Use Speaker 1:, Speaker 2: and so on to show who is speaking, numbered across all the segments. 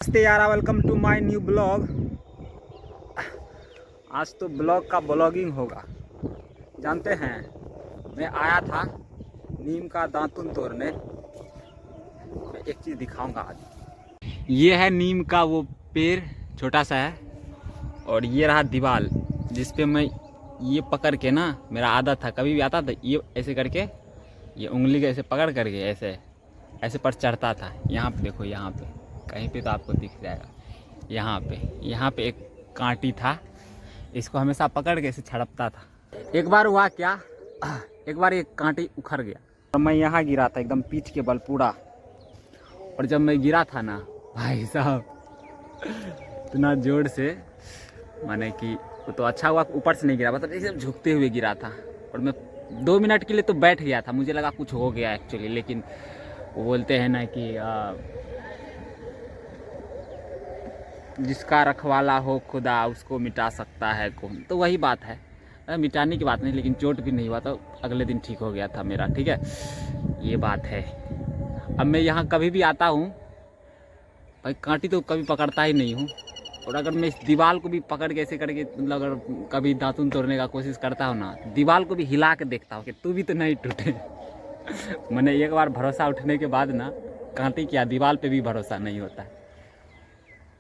Speaker 1: नमस्ते यारा, welcome to my new blog. आज तो ब्लॉग का ब्लॉगिंग होगा। जानते हैं, मैं आया था नीम का दातुन तोड़ने। मैं एक चीज़ दिखाऊंगा आज। ये है नीम का वो पेड़, छोटा सा है, और ये रहा दीवार जिस पे मैं ये पकड़ के ना, मेरा आदत था, कभी भी आता था ये ऐसे करके, ये उंगली के ऐसे पकड़ करके ऐसे ऐसे पर चढ़ता था। यहाँ पे देखो, यहाँ पे कहीं पे तो आपको दिख जाएगा। यहाँ पे एक कांटी था, इसको हमेशा पकड़ के ऐसे छड़पता था। एक बार हुआ क्या, एक बार एक कांटी उखड़ गया और मैं यहाँ गिरा था एकदम पीठ के बल पूरा। और जब मैं गिरा था ना भाई साहब, इतना जोर से, माने कि वो तो अच्छा हुआ ऊपर से नहीं गिरा, मतलब एकदम झुकते हुए गिरा था। और मैं 2 मिनट के लिए तो बैठ गया था, मुझे लगा कुछ हो गया एक्चुअली। लेकिन वो बोलते हैं ना कि जिसका रखवाला हो खुदा उसको मिटा सकता है कौन, तो वही बात है। मिटाने की बात नहीं, लेकिन चोट भी नहीं हुआ, तो अगले दिन ठीक हो गया था मेरा। ठीक है, ये बात है। अब मैं यहाँ कभी भी आता हूँ भाई, कांटी तो कभी पकड़ता ही नहीं हूँ। और अगर मैं इस दीवार को भी पकड़ के ऐसे करके, मतलब अगर कभी दातुन तोड़ने का कोशिश करता हूँ ना, दीवार को भी हिला के देखता हूँ कि तू भी तो नहीं टूटे। मैंने एक बार भरोसा उठने के बाद ना, कांटी क्या दीवार पे भी भरोसा नहीं होता है।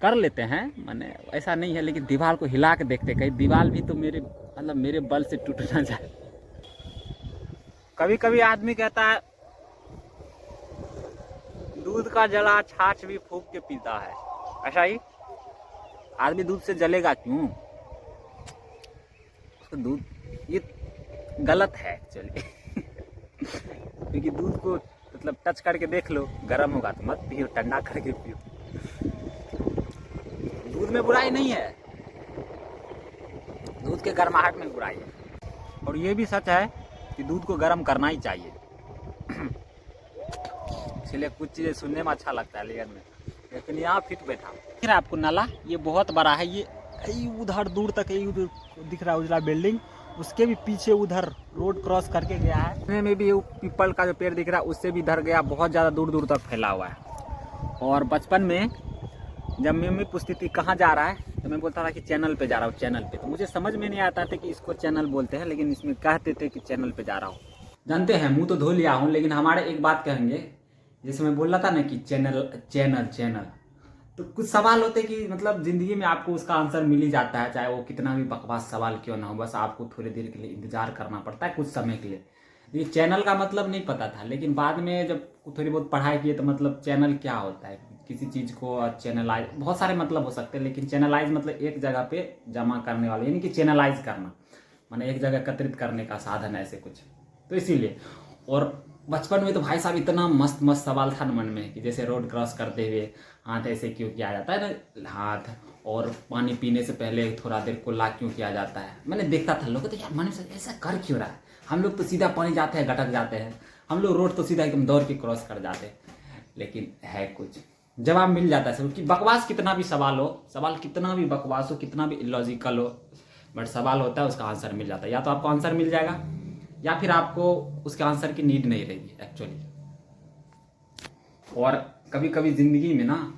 Speaker 1: कर लेते हैं, मैंने ऐसा नहीं है, लेकिन दीवार को हिला के देखते, कहीं दीवार भी तो मेरे, मतलब मेरे बल से टूट ना जाए। कभी कभी आदमी कहता है दूध का जला छाछ भी फूंक के पीता है। ऐसा ही आदमी दूध से जलेगा क्यों? उसको दूध, ये गलत है एक्चुअली। क्योंकि दूध को मतलब टच करके देख लो, गर्म होगा तो मत पियो, ठंडा करके पियो। दूध में बुराई नहीं है, दूध के गर्माहट में बुराई है। और ये भी सच है कि दूध को गर्म करना ही चाहिए। इसलिए कुछ चीज़ें सुनने में अच्छा लगता है, लेकिन यहाँ फिट बैठा। फिर आपको नाला ये बहुत बड़ा है, ये उधर दूर तक ये उधर दिख रहा है उजला बिल्डिंग, उसके भी पीछे उधर रोड क्रॉस करके गया है। में भी पीपल का जो पेड़ दिख रहा है उससे भी इधर गया, बहुत ज़्यादा दूर दूर तक फैला हुआ है। और बचपन में जब मम्मी पूछती थी कहाँ जा रहा है, तो मैं बोलता था कि चैनल पे जा रहा हूँ, चैनल पे। तो मुझे समझ में नहीं आता था कि इसको चैनल बोलते हैं, लेकिन इसमें कहते थे कि चैनल पे जा रहा हूँ। जानते हैं, मुंह तो धो लिया हूँ, लेकिन हमारे एक बात कहेंगे, जैसे मैं बोल रहा था ना कि चैनल चैनल चैनल, तो कुछ सवाल होते कि मतलब जिंदगी में आपको उसका आंसर मिल ही जाता है, चाहे वो कितना भी बकवास सवाल क्यों ना हो, बस आपको थोड़ी देर के लिए इंतजार करना पड़ता है, कुछ समय के लिए। ये चैनल का मतलब नहीं पता था, लेकिन बाद में जब थोड़ी बहुत पढ़ाई की तो मतलब चैनल क्या होता है, किसी चीज़ को चैनलाइज, बहुत सारे मतलब हो सकते हैं, लेकिन चैनलाइज मतलब एक जगह पे जमा करने वाले, यानी कि चैनलाइज करना माने एक जगह एकत्रित करने का साधन, ऐसे कुछ। तो इसीलिए, और बचपन में तो भाई साहब इतना मस्त मस्त सवाल था मन में कि जैसे रोड क्रॉस करते हुए हाथ ऐसे क्यों किया जाता है ना, हाथ, और पानी पीने से पहले थोड़ा देर कुल्ला क्यों किया जाता है। मैंने देखता था, लोग तो यार मन से ऐसा कर क्यों रहा है, हम लोग तो सीधा पानी जाते हैं गटक जाते हैं, हम लोग रोड तो सीधा एकदम दौड़ के क्रॉस कर जाते हैं। लेकिन है कुछ जवाब मिल जाता है सब कि बकवास कितना भी सवाल हो, सवाल कितना भी बकवास हो, कितना भी इलॉजिकल हो, बट सवाल होता है उसका आंसर मिल जाता है। या तो आपको आंसर मिल जाएगा, या फिर आपको उसके आंसर की नीड नहीं रहेगी एक्चुअली। और कभी कभी जिंदगी में ना,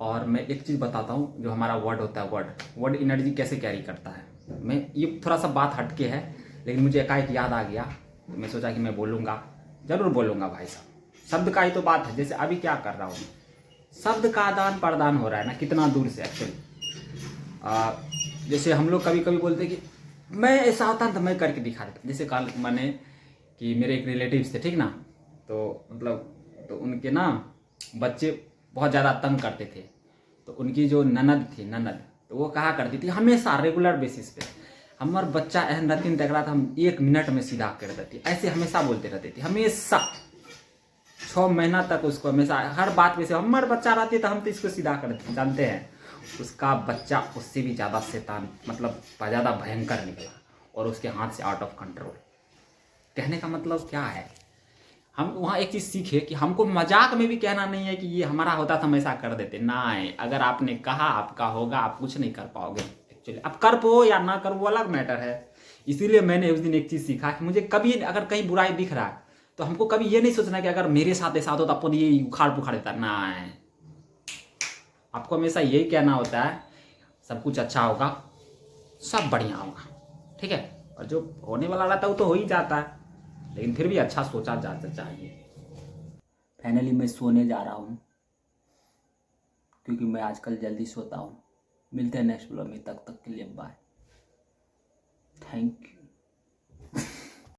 Speaker 1: और मैं एक चीज़ बताता हूँ, जो हमारा वर्ड होता है, वर्ड एनर्जी कैसे कैरी करता है। मैं ये थोड़ा सा बात हटके है, लेकिन मुझे एकाएक याद आ गया, तो मैं सोचा कि मैं बोलूँगा, ज़रूर बोलूँगा भाई साहब। शब्द का ही तो बात है, जैसे अभी क्या कर रहा हूँ, शब्द का आदान प्रदान हो रहा है ना, कितना दूर से एक्चुअली। जैसे हम लोग कभी कभी बोलते कि मैं ऐसा होता तो मैं करके दिखा देता। जैसे कल मैंने कि मेरे एक रिलेटिव्स थे, ठीक ना, तो मतलब तो उनके ना बच्चे बहुत ज़्यादा तंग करते थे, तो उनकी जो ननद थी, तो वो कहा करती थी हमेशा रेगुलर बेसिस पे, हमारा बच्चा एहन रतिन तक रहा था, हम 1 मिनट में सीधा कर देती, ऐसे हमेशा बोलते रहते थे, हमेशा 6 महीना तक उसको हमेशा हर बात में से हमारा बच्चा रहती तो हम तो इसको सीधा कर देते। जानते हैं, उसका बच्चा उससे भी ज़्यादा शैतान, मतलब ज़्यादा भयंकर निकला, और उसके हाथ से आउट ऑफ कंट्रोल। कहने का मतलब क्या है, हम वहाँ एक चीज़ सीखे कि हमको मजाक में भी कहना नहीं है कि ये हमारा होता था हम ऐसा कर देते, ना। अगर आपने कहा आपका होगा, आप कुछ नहीं कर पाओगे एक्चुअली। अब कर पाओ या ना कर, वो अलग मैटर है। इसीलिए मैंने उस दिन एक चीज़ सीखा कि मुझे कभी अगर कहीं बुराई दिख रहा है तो हमको कभी ये नहीं सोचना कि अगर मेरे साथ ऐसा होता तो अपन ये उखाड़ पुखाड़ देता, ना। आपको हमेशा यही कहना होता है सब कुछ अच्छा होगा, सब बढ़िया होगा, ठीक है। और जो होने वाला रहता है वो तो हो ही जाता है, लेकिन फिर भी अच्छा सोचा जाना चाहिए। फाइनली मैं सोने जा रहा हूँ, क्योंकि मैं आजकल जल्दी सोता हूँ। मिलते हैं नेक्स्ट ब्लॉग में, तब तक के लिए बाय, थैंक यू।